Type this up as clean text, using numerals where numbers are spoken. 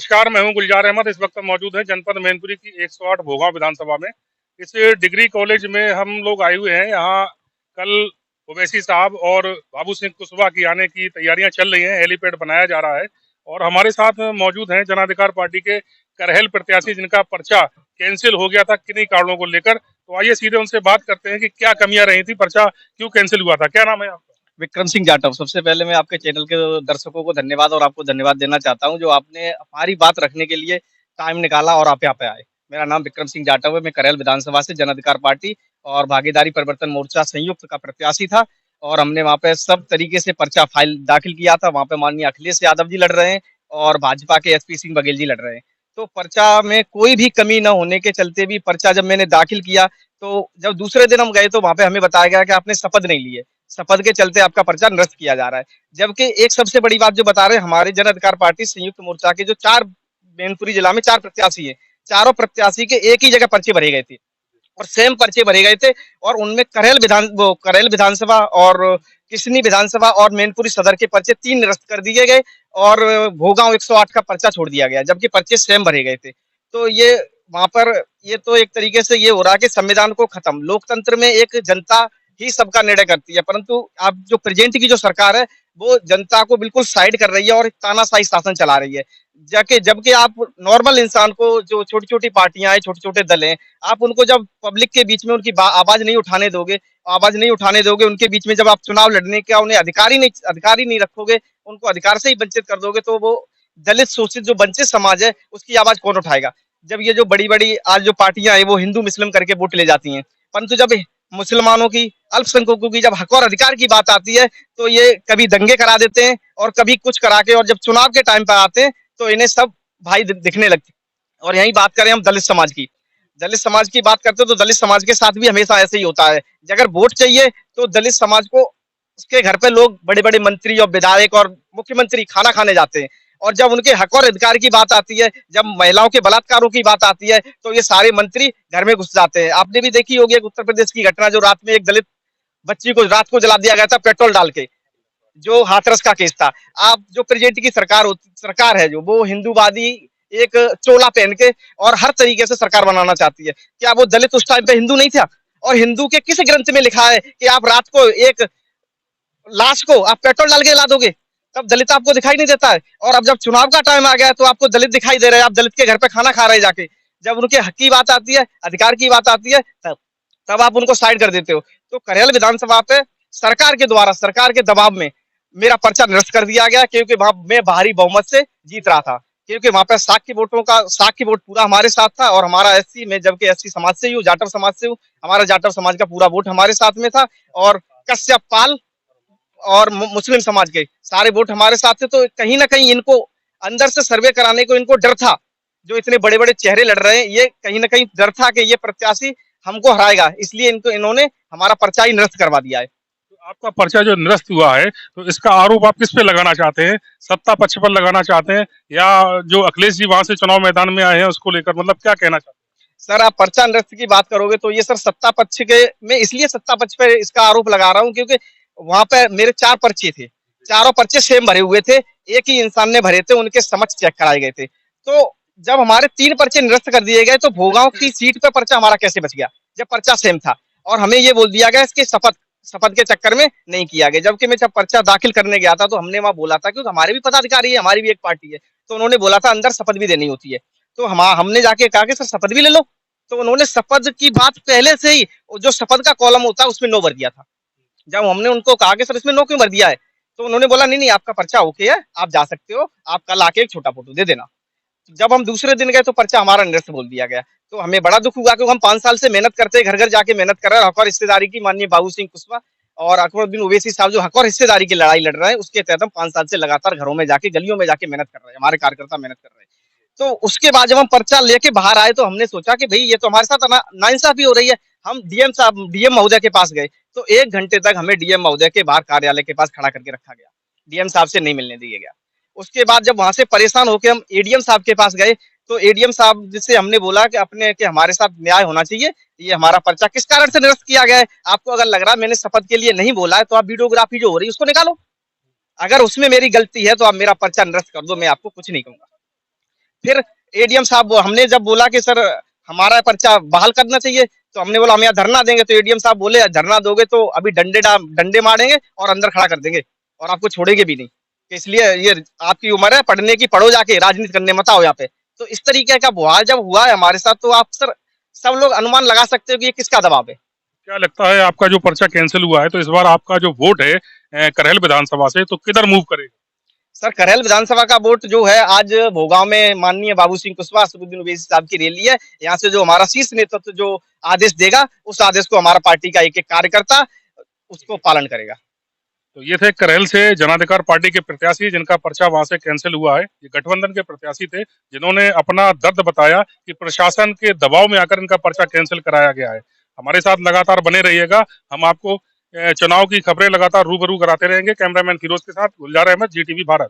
नमस्कार, मैं हूं गुलजार अहमद। इस वक्त हम मौजूद हैं जनपद मैनपुरी की 108 भोगांव विधानसभा में। इस डिग्री कॉलेज में हम लोग आए हुए हैं। यहाँ कल ओवैसी साहब और बाबू सिंह कुशवाहा की आने की तैयारियां चल रही हैं। हेलीपैड बनाया जा रहा है और हमारे साथ मौजूद हैं जन अधिकार पार्टी के करहल प्रत्याशी जिनका पर्चा कैंसिल हो गया था किन्हीं कारणों को लेकर। तो आइए सीधे उनसे बात करते हैं कि क्या कमियां रही थी, पर्चा क्यों कैंसिल हुआ था। क्या नाम है आपका? विक्रम सिंह जाटव। सबसे पहले मैं आपके चैनल के दर्शकों को धन्यवाद और आपको धन्यवाद देना चाहता हूं जो आपने हमारी बात रखने के लिए टाइम निकाला और आप यहाँ पे आए। मेरा नाम विक्रम सिंह जाटव है। मैं करैल विधानसभा से जन अधिकार पार्टी और भागीदारी परिवर्तन मोर्चा संयुक्त का प्रत्याशी था और हमने वहाँ पे सब तरीके से पर्चा फाइल दाखिल किया था। वहाँ पे माननीय अखिलेश यादव जी लड़ रहे हैं और भाजपा के एसपी सिंह बघेल जी लड़ रहे हैं। तो पर्चा में कोई भी कमी न होने के चलते भी पर्चा जब मैंने दाखिल किया तो जब दूसरे दिन हम गए तो वहाँ पे हमें बताया गया कि आपने शपथ नहीं ली है, शपथ के चलते आपका पर्चा निरस्त किया जा रहा है। जबकि एक सबसे बड़ी बात जो बता रहे हैं, हमारे जन अधिकार पार्टी संयुक्त मोर्चा के जो 4 मैनपुरी जिला में 4 प्रत्याशी हैं, चारों प्रत्याशी के एक ही जगह पर्चे भरे गए थे और सेम पर्चे भरे गए थे और उनमें करैल विधानसभा और किसनी विधानसभा और मैनपुरी सदर के पर्चे 3 निरस्त कर दिए गए और भोगांव 108 का पर्चा छोड़ दिया गया, जबकि पर्चे सेम भरे गए थे। तो ये वहां पर ये तो एक तरीके से ये हो रहा है कि संविधान को खत्म, लोकतंत्र में एक जनता ही सबका निर्णय करती है, परंतु अब जो प्रेजेंट की जो सरकार है वो जनता को बिल्कुल साइड कर रही है और तानाशाही शासन चला रही है। जाके जबकि आप नॉर्मल इंसान को, जो छोटी छोटी पार्टियां हैं, छोटे छोटे दल हैं, आप उनको जब पब्लिक के बीच में उनकी आवाज नहीं उठाने दोगे, उनके बीच में जब आप चुनाव लड़ने का उन्हें अधिकार ही नहीं रखोगे, उनको अधिकार से ही वंचित कर दोगे, तो वो दलित शोषित जो वंचित समाज है उसकी आवाज कौन उठाएगा। जब ये जो बड़ी बड़ी आज जो पार्टियां हैं वो हिंदू मुस्लिम करके वोट ले जाती हैं, परंतु जब मुसलमानों की, अल्पसंख्यकों की जब हक और अधिकार की बात आती है तो ये कभी दंगे करा देते हैं और कभी कुछ करा के, और जब चुनाव के टाइम पर आते हैं तो इन्हें सब भाई दिखने लगते हैं। और यही बात करें हम दलित समाज की बात करते हैं तो दलित समाज के साथ भी हमेशा ऐसे ही होता है। अगर वोट चाहिए तो दलित समाज को उसके घर पे लोग बड़े बड़े मंत्री और विधायक और मुख्यमंत्री खाना खाने जाते हैं, और जब उनके हक और अधिकार की बात आती है, जब महिलाओं के बलात्कारों की बात आती है, तो ये सारे मंत्री घर में घुस जाते हैं। आपने भी देखी होगी एक उत्तर प्रदेश की घटना, जो रात में एक दलित बच्ची को रात को जला दिया गया था पेट्रोल डाल के, जो हाथरस का केस था। आप जो प्रेजेंट की सरकार है जो, वो हिंदूवादी एक चोला पहन के और हर तरीके से सरकार बनाना चाहती है। क्या वो दलित उस टाइम पे हिंदू नहीं था? और हिंदू के किस ग्रंथ में लिखा है कि आप रात को एक लाश को आप पेट्रोल डाल के जला दोगे? तब दलित आपको दिखाई नहीं देता है। और अब जब चुनाव का टाइम आ गया तो आपको दलित दिखाई दे रहे हैं, आप दलित के घर पे खाना खा रहे हैं जाके। जब उनके हक की बात आती है, अधिकार की बात आती है, तब आप उनको साइड कर देते हो। तो करैल विधानसभा पे सरकार के द्वारा, सरकार के दबाव में मेरा पर्चा निरस्त कर दिया गया, क्योंकि वहां मैं भारी बहुमत से जीत रहा था, क्योंकि वहां पे साख की वोट पूरा हमारे साथ था। और हमारा एससी, मैं जबकि एससी समाज से ही हूँ, जाटव समाज से हूँ, हमारा जाटव समाज का पूरा वोट हमारे साथ में था और कश्यप पाल और मुस्लिम समाज के सारे वोट हमारे साथ थे। तो कहीं ना कहीं इनको अंदर से सर्वे कराने को इनको डर था, जो इतने बड़े बड़े चेहरे लड़ रहे हैं, ये कहीं ना कहीं डर था कि ये प्रत्याशी हमको हराएगा, इसलिए इन्होंने हमारा पर्चा ही निरस्त करवा दिया है। तो आपका पर्चा जो निरस्त हुआ है, तो इसका आरोप आप किस पे लगाना चाहते हैं? सत्ता पक्ष पर लगाना चाहते हैं या जो अखिलेश जी वहां से चुनाव मैदान में आए हैं उसको लेकर, मतलब क्या कहना चाहते हैं? सर, आप पर्चा निरस्त की बात करोगे तो ये सर सत्ता पक्ष के, मैं इसलिए सत्ता पक्ष पे इसका आरोप लगा रहा हूँ क्योंकि वहां पे मेरे 4 पर्चे थे, चारों पर्चे सेम भरे हुए थे, एक ही इंसान ने भरे थे, उनके समक्ष चेक कराए गए थे। तो जब हमारे 3 पर्चे निरस्त कर दिए गए तो भोगांव की सीट पे पर्चा हमारा कैसे बच गया, जब पर्चा सेम था? और हमें ये बोल दिया गया इसके शपथ के चक्कर में नहीं किया गया। जबकि मैं जब पर्चा दाखिल करने गया था तो हमने वहां बोला था, क्योंकि हमारे भी पदाधिकारी है, हमारी भी एक पार्टी है, तो उन्होंने बोला था अंदर शपथ भी देनी होती है। तो हमने जाके कहा कि सर शपथ भी ले लो, तो उन्होंने शपथ की बात पहले से ही, जो शपथ का कॉलम होता है उसमें नो भर दिया था। जब हमने उनको कहा कि सर इसमें नो क्यों भर दिया है, तो उन्होंने बोला नहीं नहीं, आपका पर्चा ओके है, आप जा सकते हो, आप कल आके एक छोटा फोटो दे देना। जब हम दूसरे दिन गए तो पर्चा हमारा निरस्त बोल दिया गया। तो हमें बड़ा दुख हुआ, क्योंकि हम 5 साल से मेहनत करते, घर घर जाके मेहनत कर रहे हैं, हक और हिस्सेदारी की, माननीय बाबू सिंह कुशवाहा और अकबरुद्दीन ओवैसी साहब जो हक और हिस्सेदारी की लड़ाई लड़ रहे हैं, उसके तहत हम 5 साल से लगातार घरों में जाके, गलियों में जाके मेहनत कर रहे हैं, हमारे कार्यकर्ता मेहनत कर रहे हैं। तो उसके बाद जब हम पर्चा लेके बाहर आए तो हमने सोचा कि भाई ये तो हमारे साथ नाइंसाफी हो रही है। हम डीएम महोदय के पास गए तो 1 घंटे तक हमें डीएम महोदय के बाहर कार्यालय के पास खड़ा करके रखा गया, डीएम साहब से नहीं मिलने दिया गया। उसके बाद जब वहां से परेशान होकर हम एडीएम साहब के पास गए तो एडीएम साहब जिससे हमने बोला कि हमारे साथ न्याय होना चाहिए, ये हमारा पर्चा किस कारण से निरस्त किया गया है, आपको अगर लग रहा है मैंने शपथ के लिए नहीं बोला है तो आप वीडियोग्राफी जो हो रही है उसको निकालो, अगर उसमें मेरी गलती है तो आप मेरा पर्चा निरस्त कर दो, मैं आपको कुछ नहीं कहूंगा। फिर एडीएम साहब, हमने जब बोला कि सर हमारा पर्चा बहाल करना चाहिए, तो हमने बोला हम यहाँ धरना देंगे, तो एडीएम साहब बोले धरना दोगे तो अभी डंडे मारेंगे और अंदर खड़ा कर देंगे और आपको छोड़ेंगे भी नहीं, कि इसलिए ये आपकी उम्र है पढ़ने की, पढ़ो जाके, राजनीति करने मत आओ यहाँ पे। तो इस तरीके का बवाल जब हुआ है हमारे साथ, तो आप सर सब लोग अनुमान लगा सकते हो कि ये किसका दबाव है। क्या लगता है आपका जो पर्चा कैंसिल हुआ है तो इस बार आपका जो वोट है करेल विधानसभा से तो किधर मूव करेगा? सर करेल विधानसभा का वोट जो है, आज भोगांव में माननीय बाबू सिंह कुशवाहा, असदुद्दीन ओवैसी साहब की रैली है। यहाँ से जो हमारा शीर्ष नेतृत्व जो आदेश देगा, उस आदेश को हमारा पार्टी का एक एक कार्यकर्ता उसको पालन करेगा। तो ये थे करेल से जन अधिकार पार्टी के प्रत्याशी जिनका पर्चा वहां से कैंसिल हुआ है। ये गठबंधन के प्रत्याशी थे जिन्होंने अपना दर्द बताया कि प्रशासन के दबाव में आकर इनका पर्चा कैंसिल कराया गया है। हमारे साथ लगातार बने रहिएगा, हम आपको चुनाव की खबरें लगातार रूबरू कराते रहेंगे। कैमरामैन फिरोज के साथ गुलजार अहमद, GTV भारत।